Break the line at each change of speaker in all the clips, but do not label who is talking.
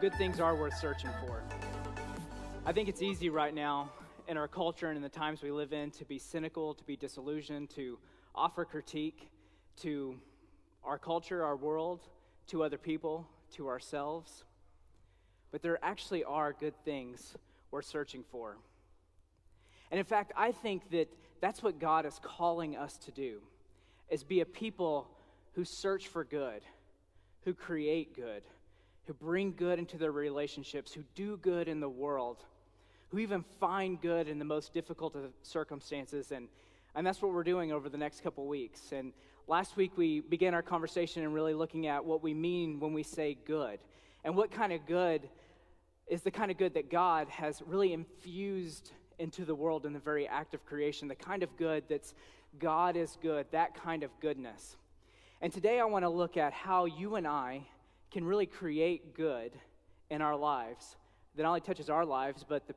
good things are worth searching for. I think it's easy right now in our culture and in the times we live in to be cynical, to be disillusioned, to offer critique to our culture, our world, to other people, to ourselves. But there actually are good things worth searching for. And in fact, I think that that's what God is calling us to do, is be a people who search for good, who create good, who bring good into their relationships, who do good in the world, who even find good in the most difficult of circumstances. And that's what we're doing over the next couple weeks. And last week we began our conversation and really looking at what we mean when we say good. And what kind of good is the kind of good that God has really infused into the world in the very act of creation, the kind of good that's God is good, that kind of goodness. And today I want to look at how you and I can really create good in our lives that not only touches our lives, but the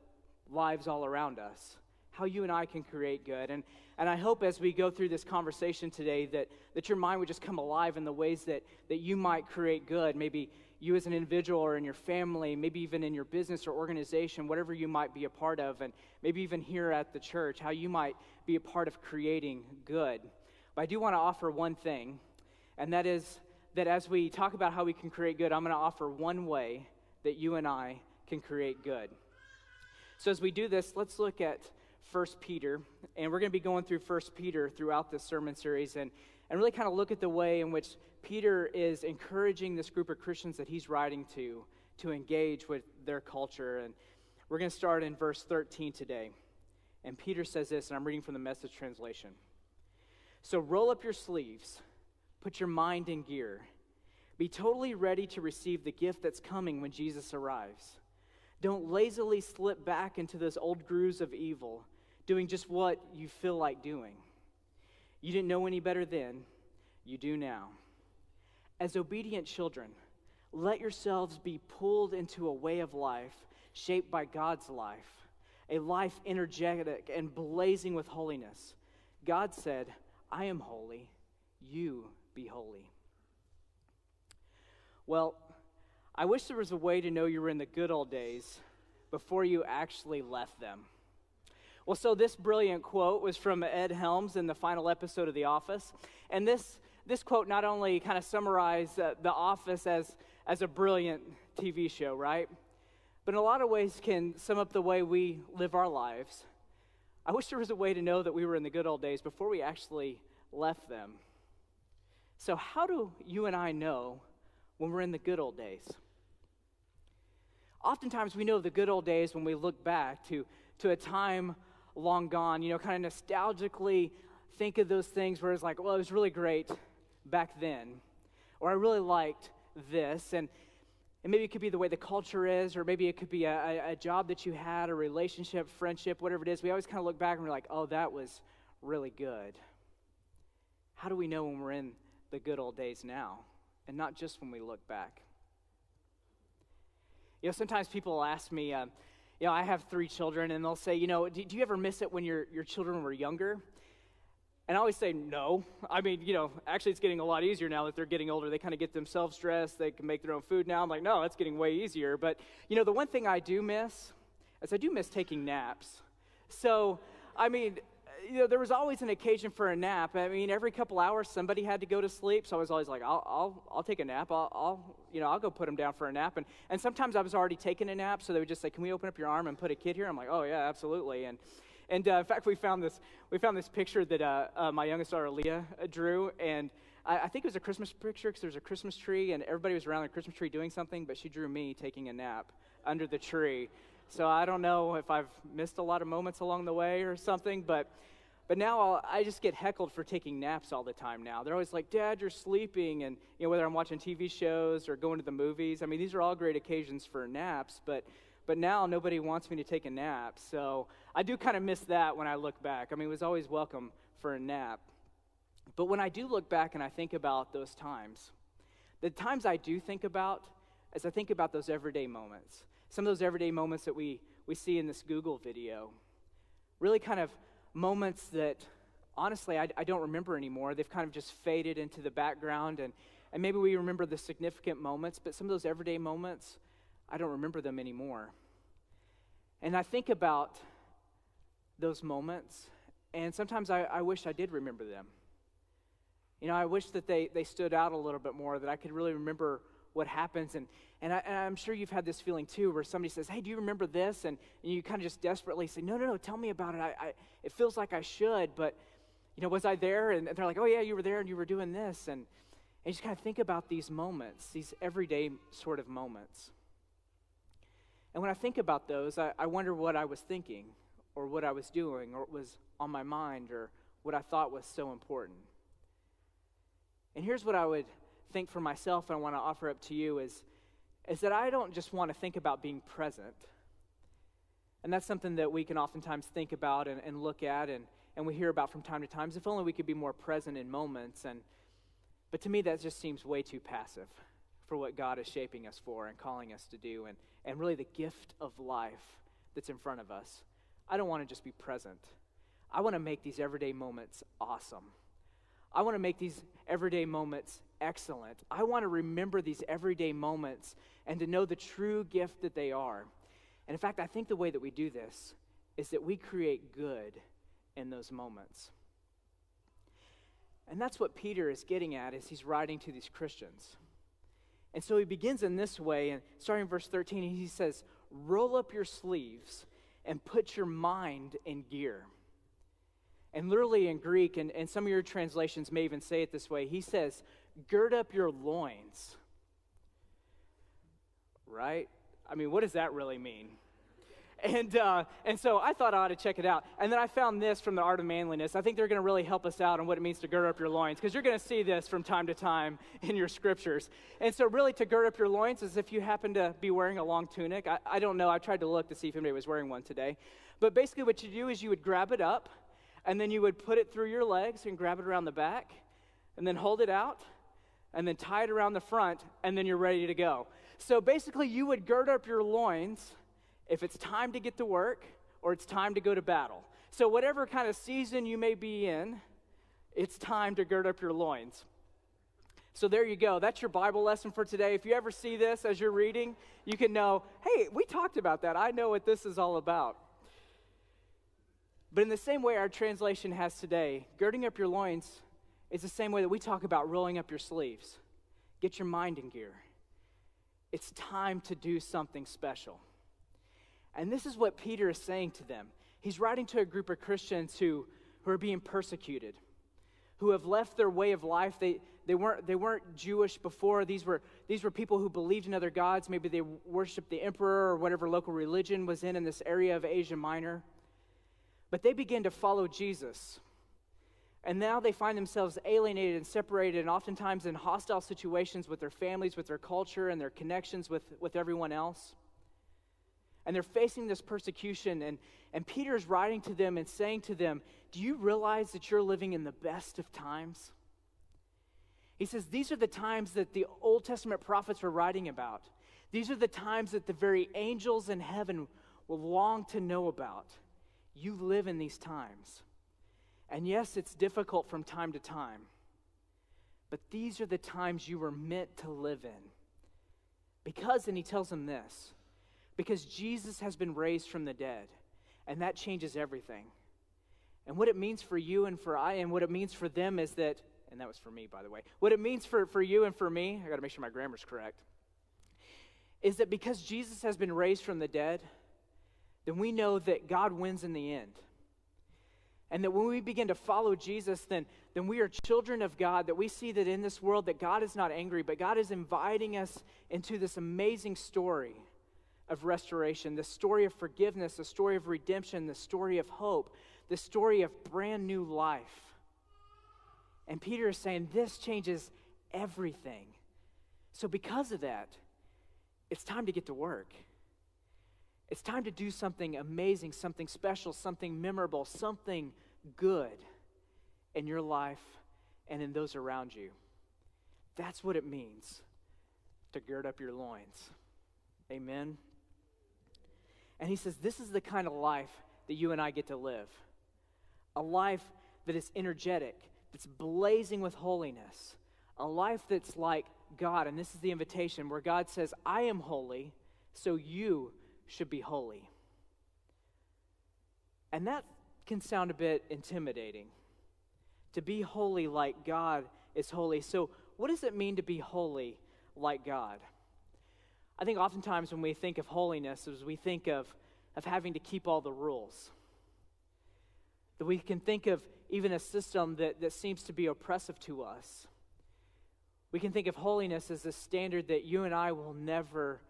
lives all around us. How you and I can create good. And I hope as we go through this conversation today that your mind would just come alive in the ways that you might create good. Maybe you as an individual or in your family, maybe even in your business or organization, whatever you might be a part of, and maybe even here at the church, how you might be a part of creating good. But I do want to offer one thing, and that is that as we talk about how we can create good, I'm going to offer one way that you and I can create good. So as we do this, let's look at 1 Peter, and we're going to be going through 1 Peter throughout this sermon series, and really kind of look at the way in which Peter is encouraging this group of Christians that he's writing to engage with their culture. And we're going to start in verse 13 today. And Peter says this, and I'm reading from the Message translation. So roll up your sleeves, put your mind in gear. Be totally ready to receive the gift that's coming when Jesus arrives. Don't lazily slip back into those old grooves of evil, doing just what you feel like doing. You didn't know any better then, you do now. As obedient children, let yourselves be pulled into a way of life shaped by God's life, a life energetic and blazing with holiness. God said, I am holy, you be holy. Well, I wish there was a way to know you were in the good old days before you actually left them. Well, so this brilliant quote was from Ed Helms in the final episode of The Office. And this quote not only kind of summarized The Office as a brilliant TV show, right? But in a lot of ways can sum up the way we live our lives. I wish there was a way to know that we were in the good old days before we actually left them. So how do you and I know when we're in the good old days? Oftentimes we know the good old days when we look back to a time long gone, kind of nostalgically think of those things where it's like, well, it was really great back then, or I really liked this, and maybe it could be the way the culture is, or maybe it could be a job that you had, a relationship, friendship, whatever it is. We always kind of look back and we're like, oh, that was really good. How do we know when we're in the good old days now, and not just when we look back? Sometimes people ask me, I have 3 children, and they'll say, do you ever miss it when your children were younger? And I always say, no. I mean, actually it's getting a lot easier now that they're getting older. They kind of get themselves dressed. They can make their own food now. I'm like, no, it's getting way easier. But, the one thing I do miss is I do miss taking naps. So, I mean, there was always an occasion for a nap. I mean, every couple hours somebody had to go to sleep. So I was always like, I'll take a nap. I'll go put them down for a nap. And sometimes I was already taking a nap, so they would just say, can we open up your arm and put a kid here? I'm like, oh yeah, absolutely. And in fact, we found this picture that my youngest daughter Leah drew, and I think it was a Christmas picture because there was a Christmas tree, and everybody was around the Christmas tree doing something, but she drew me taking a nap under the tree. So I don't know if I've missed a lot of moments along the way or something, but now I just get heckled for taking naps all the time now. They're always like, Dad, you're sleeping, and whether I'm watching TV shows or going to the movies, I mean, these are all great occasions for naps, but now nobody wants me to take a nap. So I do kind of miss that when I look back. I mean, it was always welcome for a nap. But when I do look back and I think about those times, the times I do think about is I think about those everyday moments. Some of those everyday moments that we see in this Google video. Really kind of moments that, honestly, I don't remember anymore. They've kind of just faded into the background, and maybe we remember the significant moments, but some of those everyday moments, I don't remember them anymore. And I think about those moments, and sometimes I wish I did remember them. I wish that they stood out a little bit more, that I could really remember what happens. And I'm sure you've had this feeling too, where somebody says, hey, do you remember this? And you kind of just desperately say, no, tell me about it. It feels like I should, but, was I there? And they're like, oh, yeah, you were there and you were doing this. And you just kind of think about these moments, these everyday sort of moments. And when I think about those, I wonder what I was thinking, or what I was doing, or what was on my mind, or what I thought was so important. And here's what I would think for myself, and I want to offer up to you, is that I don't just want to think about being present. And that's something that we can oftentimes think about and look at, and we hear about from time to time. If only we could be more present in moments. But to me, that just seems way too passive for what God is shaping us for and calling us to do, and really the gift of life that's in front of us. I don't want to just be present. I want to make these everyday moments awesome. I want to make these everyday moments excellent. I want to remember these everyday moments and to know the true gift that they are. And in fact, I think the way that we do this is that we create good in those moments. And that's what Peter is getting at as he's writing to these Christians. And so he begins in this way, and starting in verse 13, he says, roll up your sleeves and put your mind in gear. And literally in Greek, and some of your translations may even say it this way, he says, gird up your loins. Right? I mean, what does that really mean? And so I thought I ought to check it out. And then I found this from the Art of Manliness. I think they're going to really help us out on what it means to gird up your loins, because you're going to see this from time to time in your scriptures. And so really to gird up your loins is if you happen to be wearing a long tunic. I don't know. I tried to look to see if anybody was wearing one today. But basically what you do is you would grab it up, and then you would put it through your legs and grab it around the back, and then hold it out, and then tie it around the front, and then you're ready to go. So basically you would gird up your loins if it's time to get to work or it's time to go to battle. So whatever kind of season you may be in, it's time to gird up your loins. So there you go. That's your Bible lesson for today. If you ever see this as you're reading, you can know, hey, we talked about that. I know what this is all about. But in the same way our translation has today, girding up your loins is the same way that we talk about rolling up your sleeves. Get your mind in gear. It's time to do something special. And this is what Peter is saying to them. He's writing to a group of Christians who are being persecuted, who have left their way of life. They weren't Jewish before. These were people who believed in other gods. Maybe they worshiped the emperor or whatever local religion was in this area of Asia Minor. But they began to follow Jesus. And now they find themselves alienated and separated, and oftentimes in hostile situations with their families, with their culture, and their connections with everyone else. And they're facing this persecution, and Peter's writing to them and saying to them, do you realize that you're living in the best of times? He says, these are the times that the Old Testament prophets were writing about. These are the times that the very angels in heaven will long to know about. You live in these times. And yes, it's difficult from time to time, but these are the times you were meant to live in. Because, and he tells them this, because Jesus has been raised from the dead, and that changes everything. And what it means for you and for I, and what it means for them is that, and that was for me, by the way, what it means for you and for me, I got to make sure my grammar's correct, is that because Jesus has been raised from the dead, then we know that God wins in the end. And that when we begin to follow Jesus, then we are children of God, that we see that in this world that God is not angry, but God is inviting us into this amazing story of restoration, the story of forgiveness, the story of redemption, the story of hope, the story of brand new life. And Peter is saying this changes everything. So because of that, it's time to get to work. It's time to do something amazing, something special, something memorable, something good in your life and in those around you. That's what it means to gird up your loins. Amen. And he says, this is the kind of life that you and I get to live. A life that is energetic, that's blazing with holiness. A life that's like God, and this is the invitation, where God says, I am holy, so you should be holy. And that can sound a bit intimidating. To be holy like God is holy. So what does it mean to be holy like God? I think oftentimes when we think of holiness, is we think of having to keep all the rules. That we can think of even a system that seems to be oppressive to us. We can think of holiness as a standard that you and I will never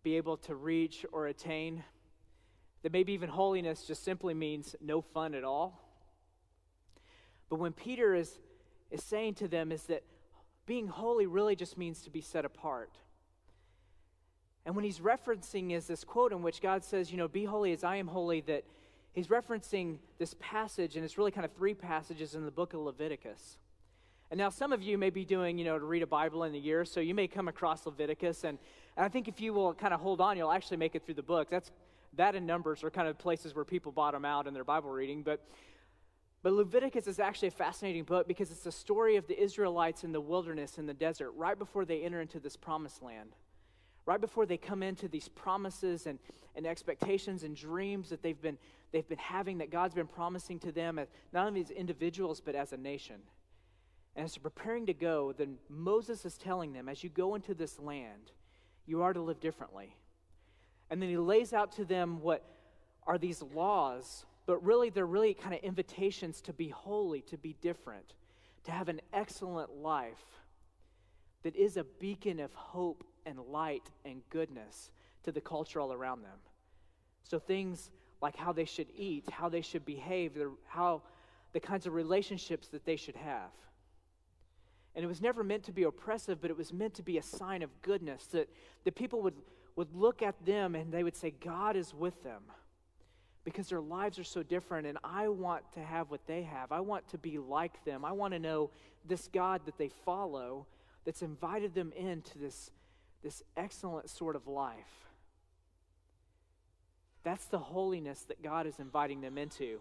be able to reach or attain. That maybe even holiness just simply means no fun at all. But when Peter is saying to them is that being holy really just means to be set apart. And when he's referencing is this quote in which God says, be holy as I am holy, that he's referencing this passage, and it's really kind of three passages in the book of Leviticus. And now some of you may be doing, to read a Bible in a year, so you may come across Leviticus, and I think if you will kind of hold on, you'll actually make it through the book. That and Numbers are kind of places where people bottom out in their Bible reading, but Leviticus is actually a fascinating book because it's the story of the Israelites in the wilderness, in the desert, right before they enter into this promised land. Right before they come into these promises and expectations and dreams that they've been having, that God's been promising to them, as not only as individuals, but as a nation. And as they're preparing to go, then Moses is telling them, as you go into this land, you are to live differently. And then he lays out to them what are these laws, but really they're really kind of invitations to be holy, to be different, to have an excellent life that is a beacon of hope and light and goodness to the culture all around them. So things like how they should eat, how they should behave, the kinds of relationships that they should have. And it was never meant to be oppressive, but it was meant to be a sign of goodness, that the people would look at them and they would say, God is with them, because their lives are so different, and I want to have what they have. I want to be like them. I want to know this God that they follow that's invited them into this excellent sort of life. That's the holiness that God is inviting them into.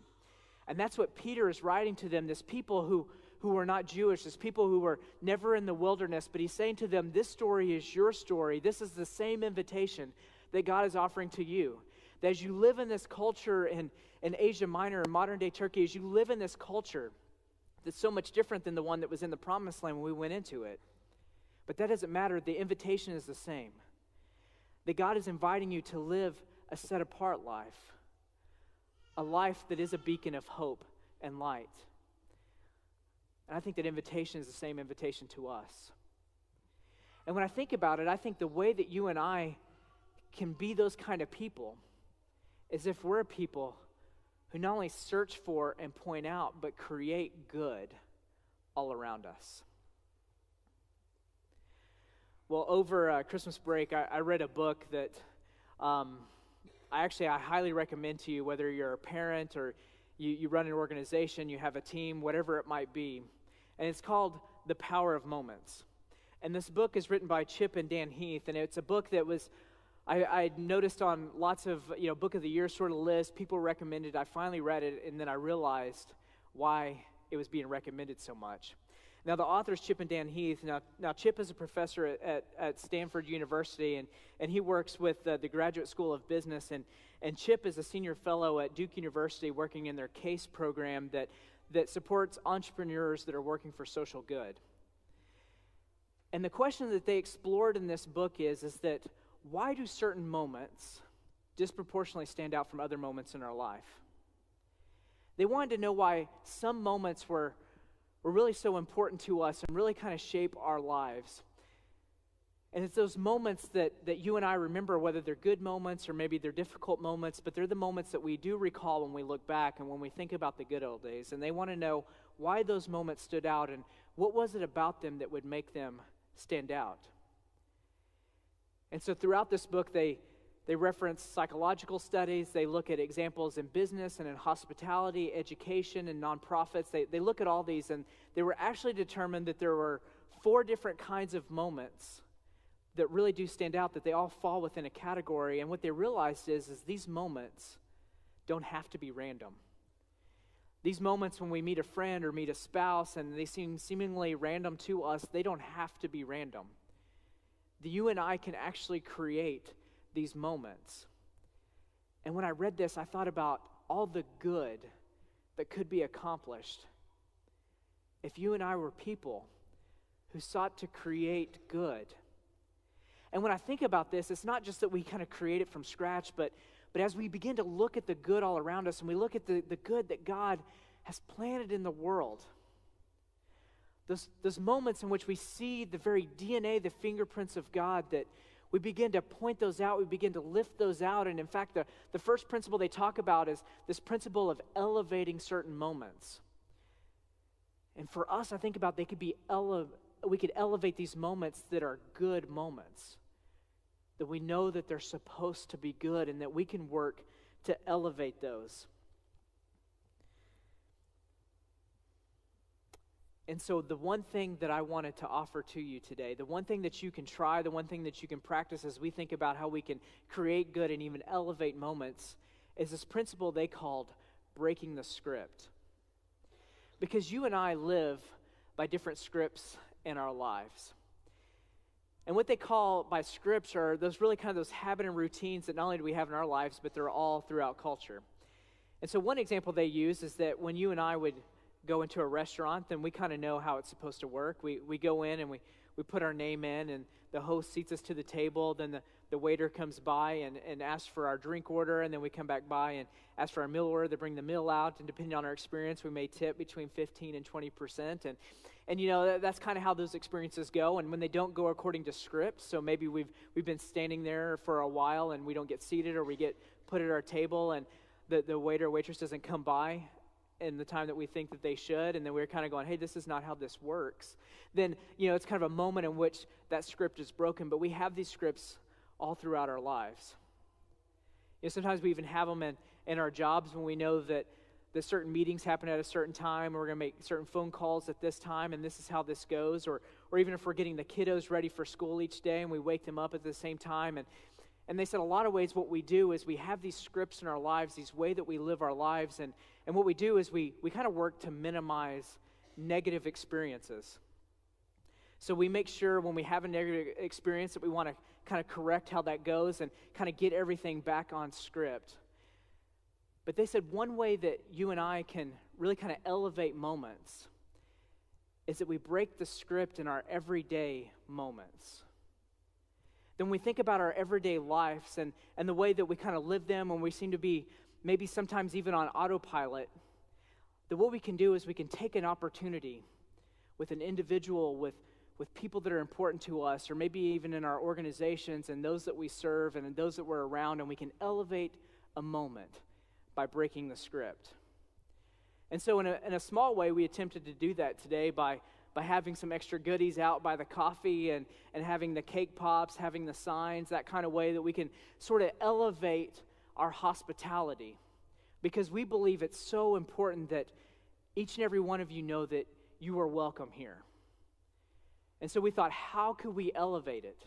And that's what Peter is writing to them, this people who are not Jewish, this people who were never in the wilderness, but he's saying to them, this story is your story. This is the same invitation that God is offering to you. That as you live in this culture in Asia Minor and modern-day Turkey, as you live in this culture that's so much different than the one that was in the Promised Land when we went into it, but that doesn't matter. The invitation is the same. That God is inviting you to live a set-apart life, a life that is a beacon of hope and light. And I think that invitation is the same invitation to us. And when I think about it, I think the way that you and I can be those kind of people is if we're a people who not only search for and point out, but create good all around us. Well, over Christmas break, I read a book that I highly recommend to you, whether you're a parent or you run an organization, you have a team, whatever it might be. And it's called The Power of Moments. And this book is written by Chip and Dan Heath, and it's a book that was, I noticed on lots of, book of the year sort of lists, people recommended. I finally read it, and then I realized why it was being recommended so much. Now, the author is Chip and Dan Heath. Now Chip is a professor at Stanford University, and he works with the Graduate School of Business, and Chip is a senior fellow at Duke University working in their CASE program that supports entrepreneurs that are working for social good. And the question that they explored in this book is that why do certain moments disproportionately stand out from other moments in our life? They wanted to know why some moments were really so important to us and really kind of shape our lives. And it's those moments that you and I remember, whether they're good moments or maybe they're difficult moments, but they're the moments that we do recall when we look back and when we think about the good old days. And they want to know why those moments stood out and what was it about them that would make them stand out. And so throughout this book, they reference psychological studies. They look at examples in business and in hospitality, education, and nonprofits. They look at all these, and they were actually determined that there were 4 different kinds of moments that really do stand out, that they all fall within a category. And what they realized is these moments don't have to be random. These moments when we meet a friend or meet a spouse and they seem seemingly random to us, they don't have to be random. You and I can actually create
these moments. And when I read this, I thought about all the good that could be accomplished if you and I were people who sought to create good. And when I think about this, it's not just that we kind of create it from scratch, but as we begin to look at the good all around us and we look at the good that God has planted in the world, those moments in which we see the very DNA, the fingerprints of God, that we begin to point those out, we begin to lift those out. And in fact, the first principle they talk about is this principle of elevating certain moments. And for us, I think about we could elevate these moments that are good moments, that we know that they're supposed to be good and that we can work to elevate those. And so the one thing that I wanted to offer to you today, the one thing that you can try, the one thing that you can practice as we think about how we can create good and even elevate moments, is this principle they called breaking the script. Because you and I live by different scripts in our lives. And what they call by scripts are those really kind of those habit and routines that not only do we have in our lives, but they're all throughout culture. And so one example they use is that when you and I would go into a restaurant, then we kind of know how it's supposed to work. We go in and we put our name in, and the host seats us to the table. Then the waiter comes by and asks for our drink order, and then we come back by and ask for our meal order. They bring the meal out, and depending on our experience, we may tip between 15 and 20%. And you know, that's kind of how those experiences go. And when they don't go according to script, so maybe we've been standing there for a while and we don't get seated, or we get put at our table and the waiter or waitress doesn't come by in the time that we think that they should, and then we're kind of going, hey, this is not how this works, then, you know, it's kind of a moment in which that script is broken. But we have these scripts all throughout our lives. You know, sometimes we even have them in our jobs when we know that certain meetings happen at a certain time, or we're going to make certain phone calls at this time, and this is how this goes, or even if we're getting the kiddos ready for school each day, and we wake them up at the same time, and they said a lot of ways what we do is we have these scripts in our lives, these way that we live our lives, and what we do is we kind of work to minimize negative experiences. So we make sure when we have a negative experience that we want to kind of correct how that goes and kind of get everything back on script. But they said one way that you and I can really kind of elevate moments is that we break the script in our everyday moments. Then we think about our everyday lives and the way that we kind of live them, when we seem to be maybe sometimes even on autopilot, that what we can do is we can take an opportunity with an individual, with people that are important to us, or maybe even in our organizations and those that we serve and those that we're around, and we can elevate a moment by breaking the script. And so in a small way, we attempted to do that today by having some extra goodies out by the coffee and having the cake pops, having the signs, that kind of way that we can sort of elevate our hospitality, because we believe it's so important that each and every one of you know that you are welcome here. And so we thought, how could we elevate it?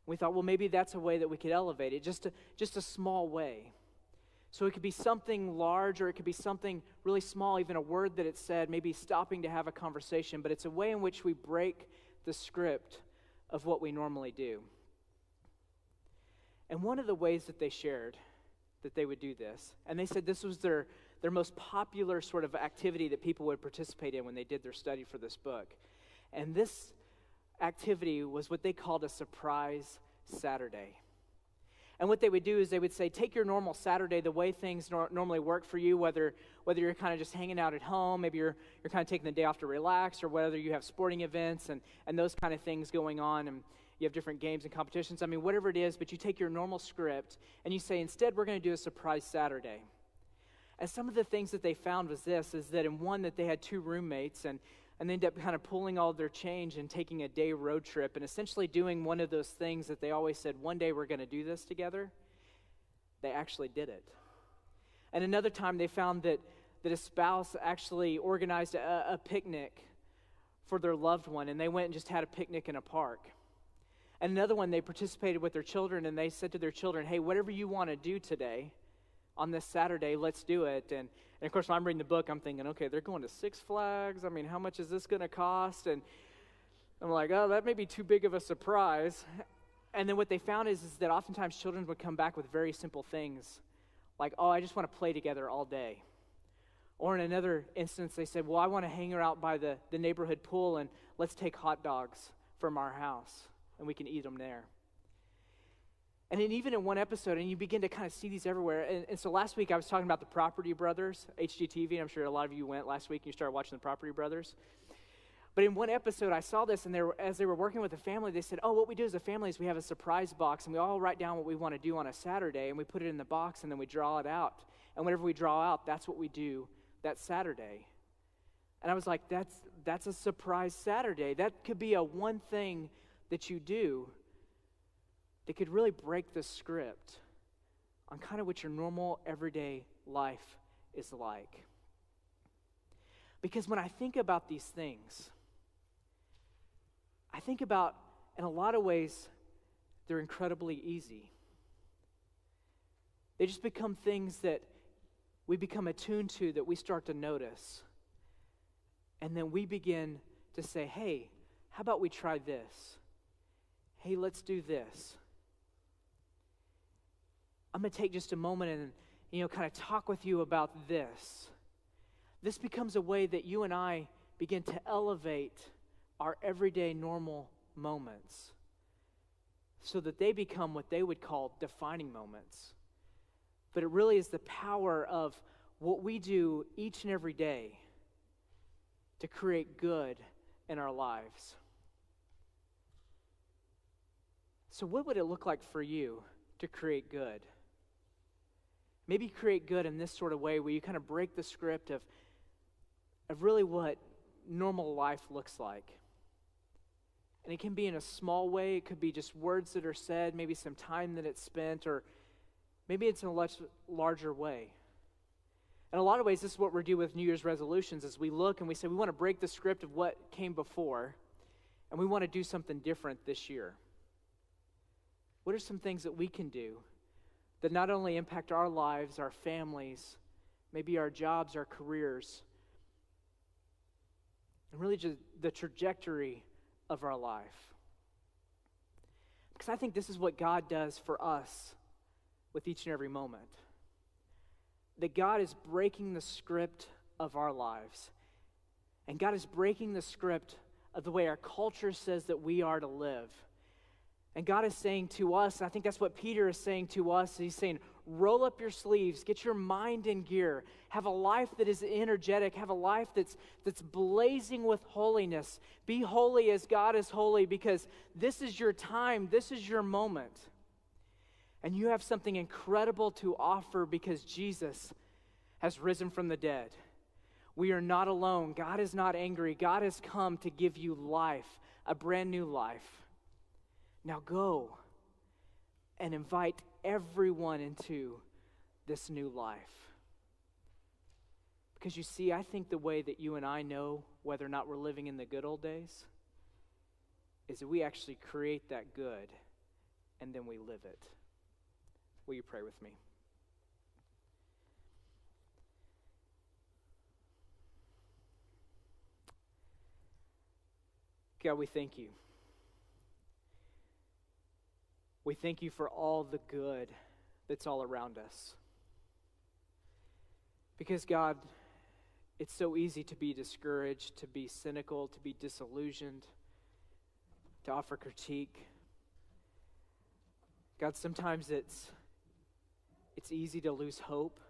We thought, well, maybe that's a way that we could elevate it, just a small way. So it could be something large, or it could be something really small, even a word that it said, maybe stopping to have a conversation, but it's a way in which we break the script of what we normally do. And one of the ways that they shared that they would do this, and they said this was their most popular sort of activity that people would participate in when they did their study for this book. And this activity was what they called a surprise Saturday. And what they would do is they would say, take your normal Saturday, the way things normally work for you, whether you're kind of just hanging out at home, maybe you're kind of taking the day off to relax, or whether you have sporting events and those kind of things going on, and you have different games and competitions. I mean, whatever it is, but you take your normal script and you say, instead, we're going to do a surprise Saturday. And some of the things that they found was this, is that in one that they had two roommates, and they ended up kind of pulling all their change and taking a day road trip and essentially doing one of those things that they always said, one day we're going to do this together. They actually did it. And another time they found that a spouse actually organized a picnic for their loved one, and they went and just had a picnic in a park. And another one, they participated with their children, and they said to their children, hey, whatever you want to do today on this Saturday, let's do it. And of course, when I'm reading the book, I'm thinking, okay, they're going to Six Flags. I mean, how much is this going to cost? And I'm like, oh, that may be too big of a surprise. And then what they found is that oftentimes children would come back with very simple things like, oh, I just want to play together all day. Or in another instance, they said, well, I want to hang out by the neighborhood pool and let's take hot dogs from our house and we can eat them there. And then even in one episode, and you begin to kind of see these everywhere. And so last week I was talking about the Property Brothers, HGTV, and I'm sure a lot of you went last week and you started watching the Property Brothers. But in one episode, I saw this, and as they were working with the family, they said, oh, what we do as a family is we have a surprise box, and we all write down what we want to do on a Saturday, and we put it in the box, and then we draw it out. And whenever we draw out, that's what we do that Saturday. And I was like, that's a surprise Saturday. That could be a one thing that you do that could really break the script on kind of what your normal, everyday life is like. Because when I think about these things, I think about, in a lot of ways, they're incredibly easy. They just become things that we become attuned to, that we start to notice. And then we begin to say, hey, how about we try this? Hey, let's do this. I'm going to take just a moment and, kind of talk with you about this. This becomes a way that you and I begin to elevate our everyday normal moments so that they become what they would call defining moments. But it really is the power of what we do each and every day to create good in our lives. So what would it look like for you to create good? Maybe create good in this sort of way where you kind of break the script of really what normal life looks like. And it can be in a small way. It could be just words that are said, maybe some time that it's spent, or maybe it's in a much larger way. In a lot of ways, this is what we do with New Year's resolutions, is we look and we say we want to break the script of what came before, and we want to do something different this year. What are some things that we can do that not only impact our lives, our families, maybe our jobs, our careers, and really just the trajectory of our life? Because I think this is what God does for us with each and every moment. That God is breaking the script of our lives. And God is breaking the script of the way our culture says that we are to live. And God is saying to us, and I think that's what Peter is saying to us, he's saying, roll up your sleeves, get your mind in gear, have a life that is energetic, have a life that's blazing with holiness. Be holy as God is holy, because this is your time, this is your moment. And you have something incredible to offer because Jesus has risen from the dead. We are not alone. God is not angry. God has come to give you life, a brand new life. Now go and invite everyone into this new life. Because you see, I think the way that you and I know whether or not we're living in the good old days is that we actually create that good and then we live it. Will you pray with me? God, we thank you. We thank you for all the good that's all around us. Because, God, it's so easy to be discouraged, to be cynical, to be disillusioned, to offer critique. God, sometimes it's easy to lose hope.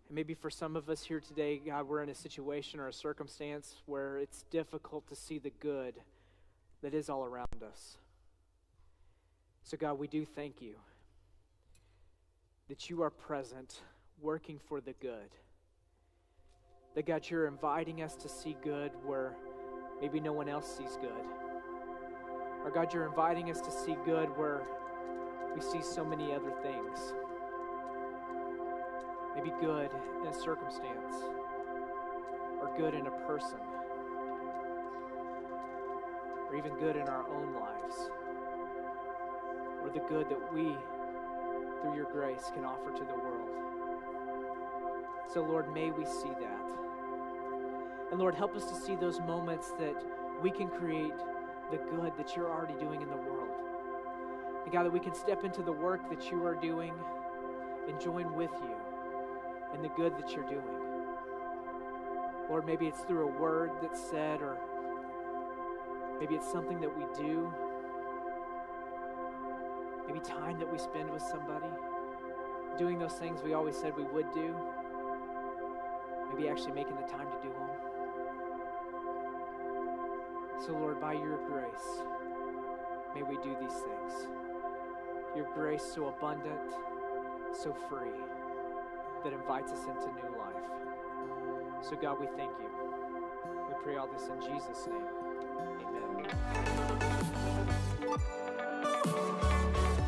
And maybe for some of us here today, God, we're in a situation or a circumstance where it's difficult to see the good that is all around us. So God, we do thank you that you are present, working for the good. That God, you're inviting us to see good where maybe no one else sees good. Or God, you're inviting us to see good where we see so many other things. Maybe good in a circumstance, or good in a person, or even good in our own lives, or the good that we, through your grace, can offer to the world. So Lord, may we see that. And Lord, help us to see those moments that we can create the good that you're already doing in the world. And God, that we can step into the work that you are doing and join with you in the good that you're doing. Lord, maybe it's through a word that's said, or maybe it's something that we do. Maybe time that we spend with somebody. Doing those things we always said we would do. Maybe actually making the time to do them. So Lord, by your grace, may we do these things. Your grace so abundant, so free, that invites us into new life. So God, we thank you. We pray all this in Jesus' name. Amen.